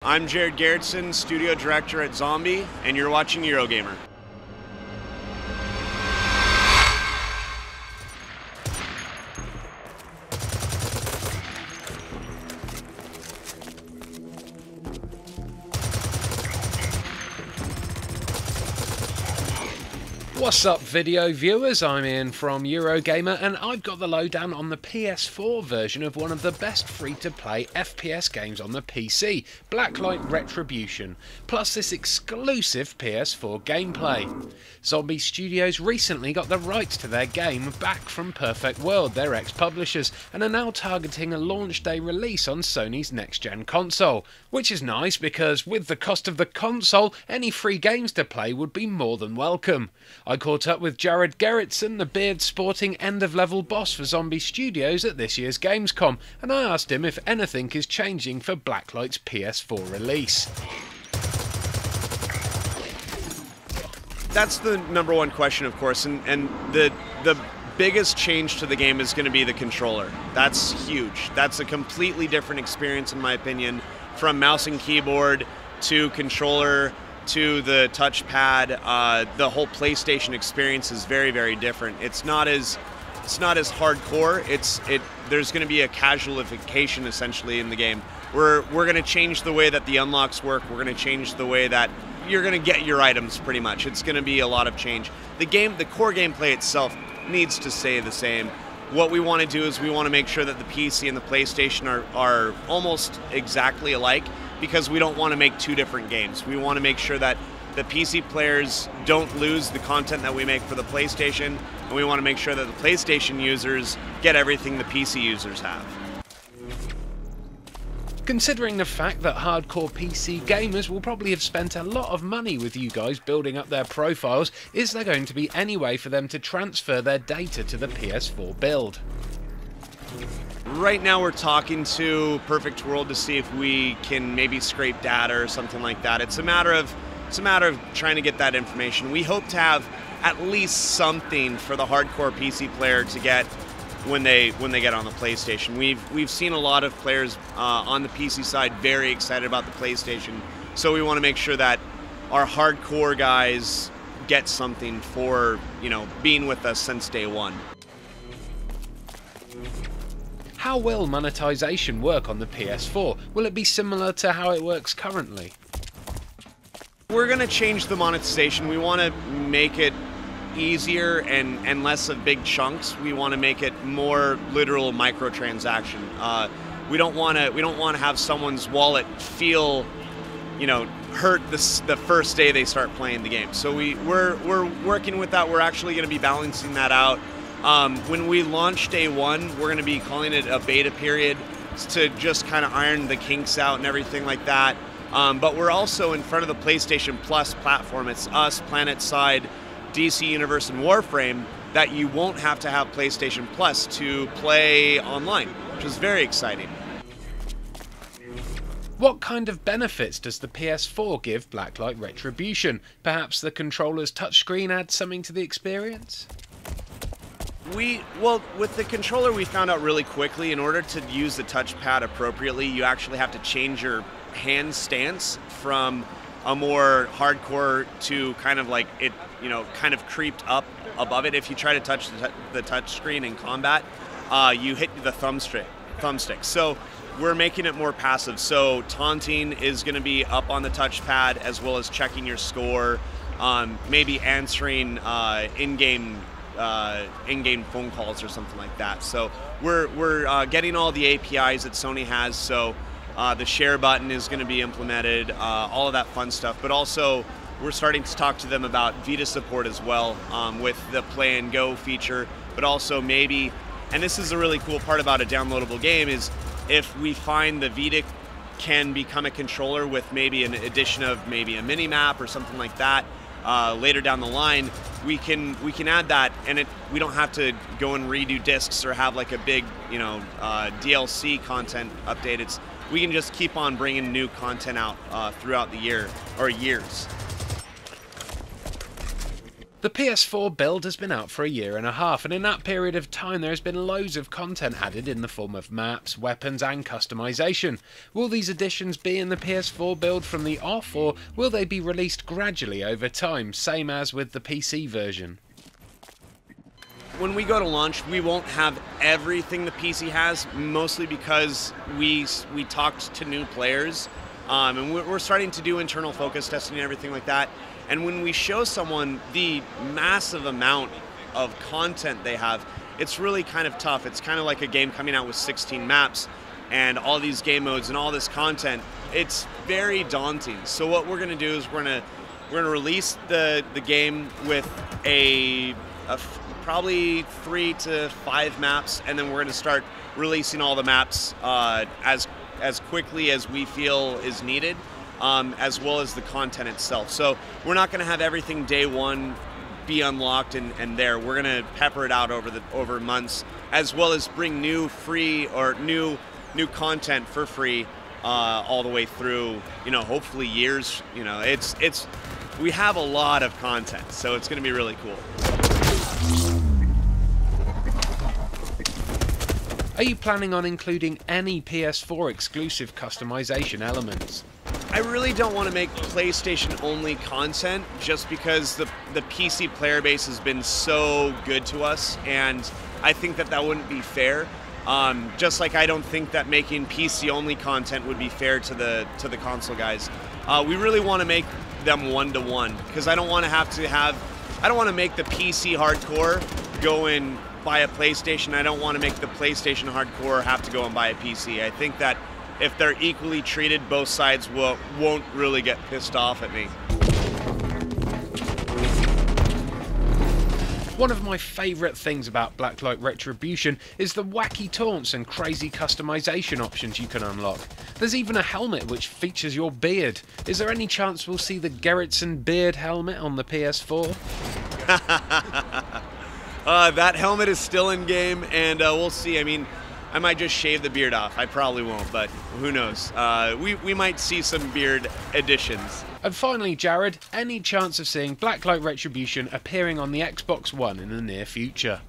I'm Jared Gerritzen, studio director at Zombie, and you're watching Eurogamer. What's up, video viewers? I'm Ian from Eurogamer, and I've got the lowdown on the PS4 version of one of the best free-to-play FPS games on the PC, Blacklight Retribution, plus this exclusive PS4 gameplay. Zombie Studios recently got the rights to their game back from Perfect World, their ex-publishers, and are now targeting a launch day release on Sony's next-gen console, which is nice because with the cost of the console, any free games to play would be more than welcome. I caught up with Jared Gerritzen, the beard-sporting end-of-level boss for Zombie Studios at this year's Gamescom, and I asked him if anything is changing for Blacklight's PS4 release. That's the number one question, of course, and the biggest change to the game is going to be the controller. That's huge. That's a completely different experience, in my opinion, from mouse and keyboard to controller to the touchpad. The whole PlayStation experience is very, very different. It's not as hardcore. There's going to be a casualification essentially in the game. We're going to change the way that the unlocks work. We're going to change the way that you're going to get your items, pretty much. It's going to be a lot of change. The core gameplay itself needs to stay the same. What we want to do is we want to make sure that the PC and the PlayStation are almost exactly alike, because we don't want to make two different games. We want to make sure that the PC players don't lose the content that we make for the PlayStation, and we want to make sure that the PlayStation users get everything the PC users have. Considering the fact that hardcore PC gamers will probably have spent a lot of money with you guys building up their profiles, is there going to be any way for them to transfer their data to the PS4 build? Right now we're talking to Perfect World to see if we can maybe scrape data or something like that. It's a matter of trying to get that information. We hope to have at least something for the hardcore PC player to get when they get on the PlayStation. We've seen a lot of players on the PC side very excited about the PlayStation, so we want to make sure that our hardcore guys get something for, being with us since day one. How will monetization work on the PS4? Will it be similar to how it works currently? We're going to change the monetization. We want to make it easier and less of big chunks. We want to make it more literal microtransaction. We don't want to have someone's wallet feel, hurt the first day they start playing the game. So we're working with that. We're actually going to be balancing that out. When we launch day one, we're going to be calling it a beta period to just kind of iron the kinks out and everything like that. But we're also in front of the PlayStation Plus platform. It's us, PlanetSide, DC Universe, and Warframe, that you won't have to have PlayStation Plus to play online, which is very exciting. What kind of benefits does the PS4 give Blacklight Retribution? Perhaps the controller's touchscreen adds something to the experience? Well, with the controller, we found out really quickly, in order to use the touchpad appropriately, you actually have to change your hand stance from a more hardcore to kind of like it, kind of creeped up above it. If you try to touch the touchscreen in combat, you hit the thumbstick. So we're making it more passive. So taunting is going to be up on the touchpad, as well as checking your score, maybe answering in-game phone calls or something like that. So we're getting all the APIs that Sony has. So the share button is going to be implemented, all of that fun stuff. But also we're starting to talk to them about Vita support as well, with the Play and Go feature. But also maybe, and this is a really cool part about a downloadable game, is if we find the Vita can become a controller with maybe an addition of maybe a mini map or something like that, later down the line, we can add that, and we don't have to go and redo discs or have like a big DLC content update. We can just keep on bringing new content out throughout the year or years. The PS4 build has been out for a year and a half, and in that period of time there has been loads of content added in the form of maps, weapons and customization. Will these additions be in the PS4 build from the off, or will they be released gradually over time, same as with the PC version? When we go to launch, we won't have everything the PC has, mostly because we talked to new players, and we're starting to do internal focus testing and everything like that. And when we show someone the massive amount of content they have, it's really kind of tough. It's kind of like a game coming out with 16 maps and all these game modes and all this content. It's very daunting. So what we're going to do is we're going to release the game with probably 3 to 5 maps, and then we're going to start releasing all the maps as quickly as we feel is needed. As well as the content itself. So we're not going to have everything day one be unlocked and there. We're going to pepper it out over months, as well as bring new free or new content for free all the way through. Hopefully years. We have a lot of content, so it's going to be really cool. Are you planning on including any PS4 exclusive customization elements? I really don't want to make PlayStation-only content just because the PC player base has been so good to us, and I think that wouldn't be fair. Just like I don't think that making PC-only content would be fair to the console guys. We really want to make them one-to-one, because I don't want to make the PC hardcore go and buy a PlayStation. I don't want to make the PlayStation hardcore have to go and buy a PC. I think that if they're equally treated, both sides won't really get pissed off at me. One of my favourite things about Blacklight Retribution is the wacky taunts and crazy customization options you can unlock. There's even a helmet which features your beard. Is there any chance we'll see the Gerritzen beard helmet on the PS4? That helmet is still in game, and we'll see. I mean, I might just shave the beard off. I probably won't, but who knows? We might see some beard additions. And finally, Jared, any chance of seeing Blacklight Retribution appearing on the Xbox One in the near future?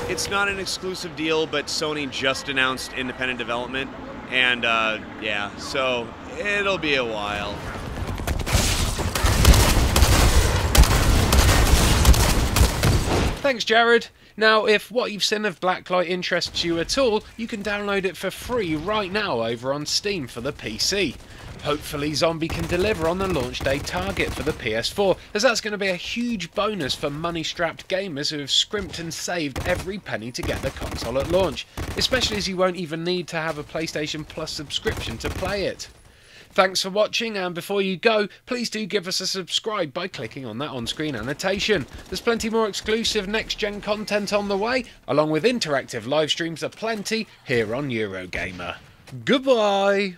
It's not an exclusive deal, but Sony just announced independent development, and yeah, so it'll be a while. Thanks, Jared. Now, if what you've seen of Blacklight interests you at all, you can download it for free right now over on Steam for the PC. Hopefully Zombie can deliver on the launch day target for the PS4, as that's going to be a huge bonus for money-strapped gamers who have scrimped and saved every penny to get the console at launch, especially as you won't even need to have a PlayStation Plus subscription to play it. Thanks for watching, and before you go, please do give us a subscribe by clicking on that on-screen annotation. There's plenty more exclusive next-gen content on the way, along with interactive live streams aplenty here on Eurogamer. Goodbye!